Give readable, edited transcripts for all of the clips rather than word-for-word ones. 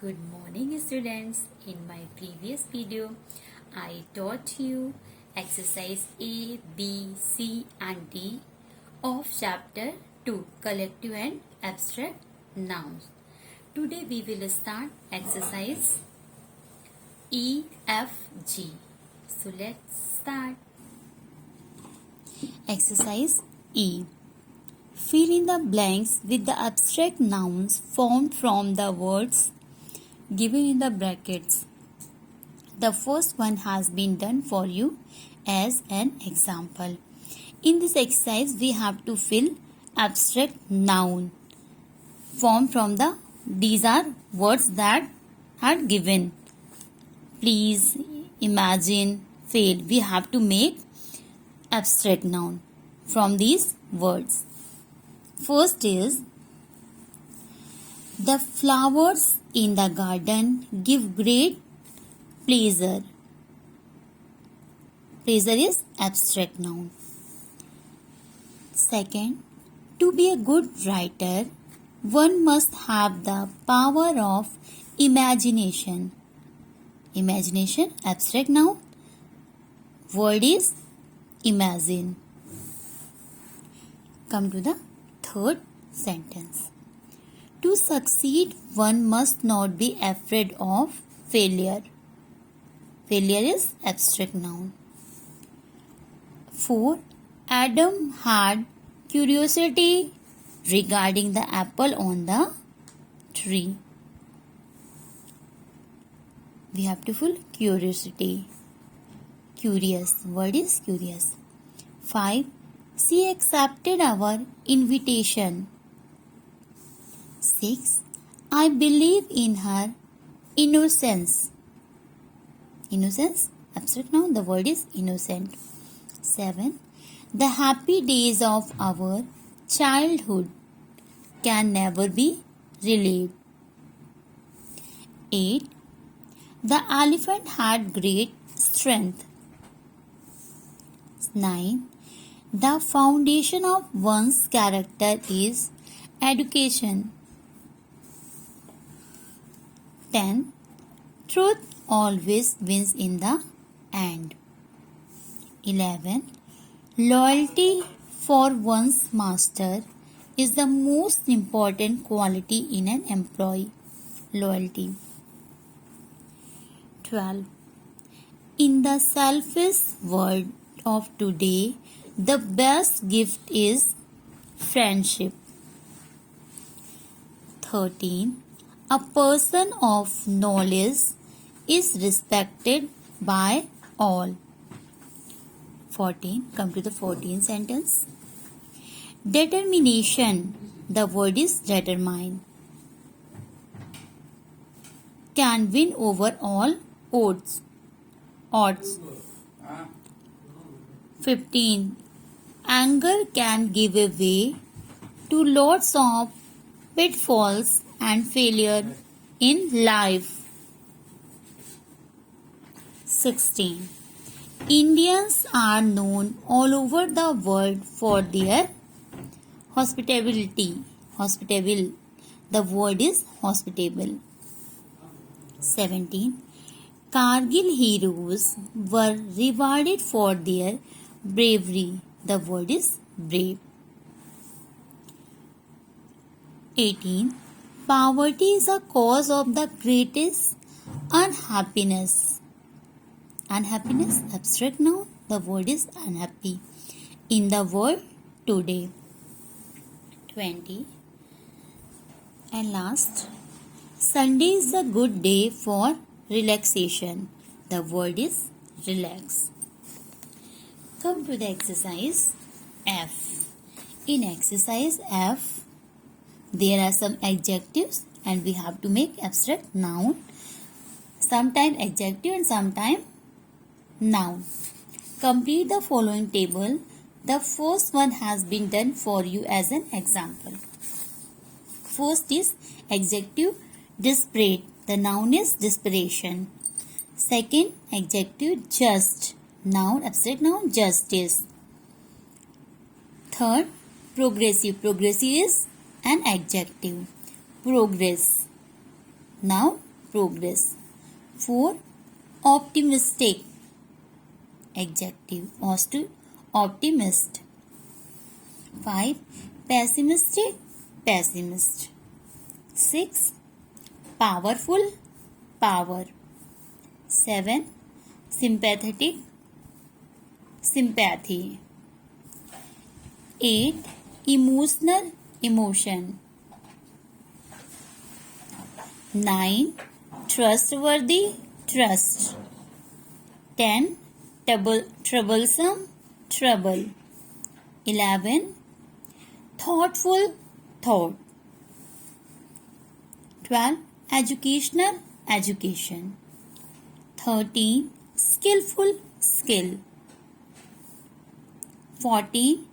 Good morning students. In my previous video, I taught you exercise A, B, C and D of chapter 2 collective and abstract nouns. Today we will start exercise E, F, G. So let's start. Exercise E. Fill in the blanks with the abstract nouns formed from the words given in the brackets. The first one has been done for you as an example. In this exercise, we have to fill abstract noun formed from these are words that are given. Please imagine, fill. We have to make abstract noun from these words. First is the flowers in the garden give great pleasure. Pleasure is abstract noun. Second, to be a good writer, one must have the power of imagination. Imagination, abstract noun. Word is imagine. Come to the third sentence. To succeed, one must not be afraid of failure. Failure is abstract noun. 4. Adam had curiosity regarding the apple on the tree. We have to fill curiosity. Curious. Word is curious. 5. She accepted our invitation. 6. I believe in her innocence. Innocence, abstract noun, the word is innocent. 7. The happy days of our childhood can never be relived. 8. The elephant had great strength. 9. The foundation of one's character is education. 10. Truth always wins in the end. 11. Loyalty for one's master is the most important quality in an employee. Loyalty. 12. In the selfish world of today, the best gift is friendship. 13. A person of knowledge is respected by all. 14. Come to the 14th sentence. Determination, the word is determine, can win over all odds. 15. Anger can give way to lots of pitfalls and failure in life. 16. Indians are known all over the world for their hospitality. Hospitable. The word is hospitable. 17. Kargil heroes were rewarded for their bravery. The word is brave. 18. Poverty is a cause of the greatest unhappiness. Unhappiness, abstract noun, the word is unhappy in the world today. 20. And last, Sunday is a good day for relaxation. The word is relax. Come to the exercise F. In exercise F, there are some adjectives and we have to make abstract noun. Sometime adjective and sometime noun. Complete the following table. The first one has been done for you as an example. First is adjective desperate. The noun is desperation. Second, adjective just. Noun, abstract noun, justice. Third, progressive. Progressive is an adjective. Progress. Now progress. 4. Optimistic. Adjective. Optimist. 5. Pessimistic. Pessimist. 6. Powerful. Power. 7. Sympathetic. Sympathy. 8. Emotional. Emotion. 9. Trustworthy. Trust. 10. Troublesome. Trouble. 11. Thoughtful. Thought. 12. Educational. Education. 13. Skillful. Skill. 14.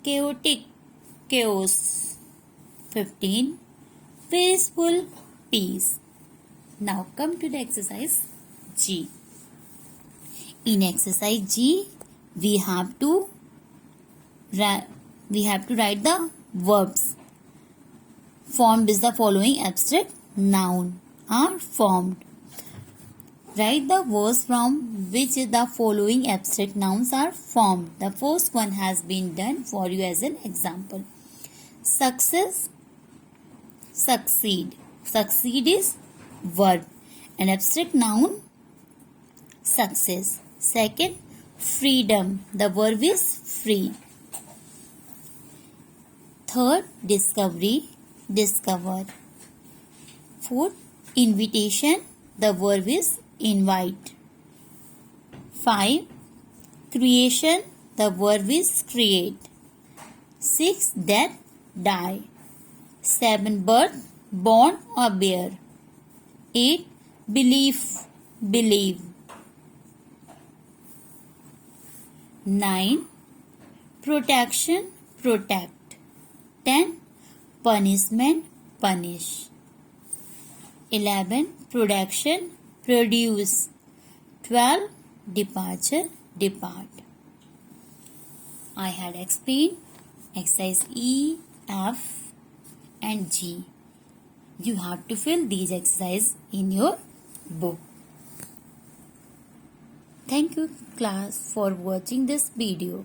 Chaotic. Chaos. 15. Peaceful. Peace. Now come to the exercise G. In exercise G, we have to write the verbs. Formed is the following abstract noun are formed. Write the words from which the following abstract nouns are formed. The first one has been done for you as an example. Success, succeed. Succeed is verb. An abstract noun, success. Second, freedom. The verb is free. Third, discovery, discover. Fourth, invitation. The verb is invite. 5. Creation. The verb is create. 6. Death, die. 7. Birth, born or bear. 8. Belief, believe. 9. Protection, protect. 10. Punishment, punish. 11. Production, produce. 12. Departure, depart. I had explained exercise E, F and G. You have to fill these exercises in your book. Thank you class for watching this video.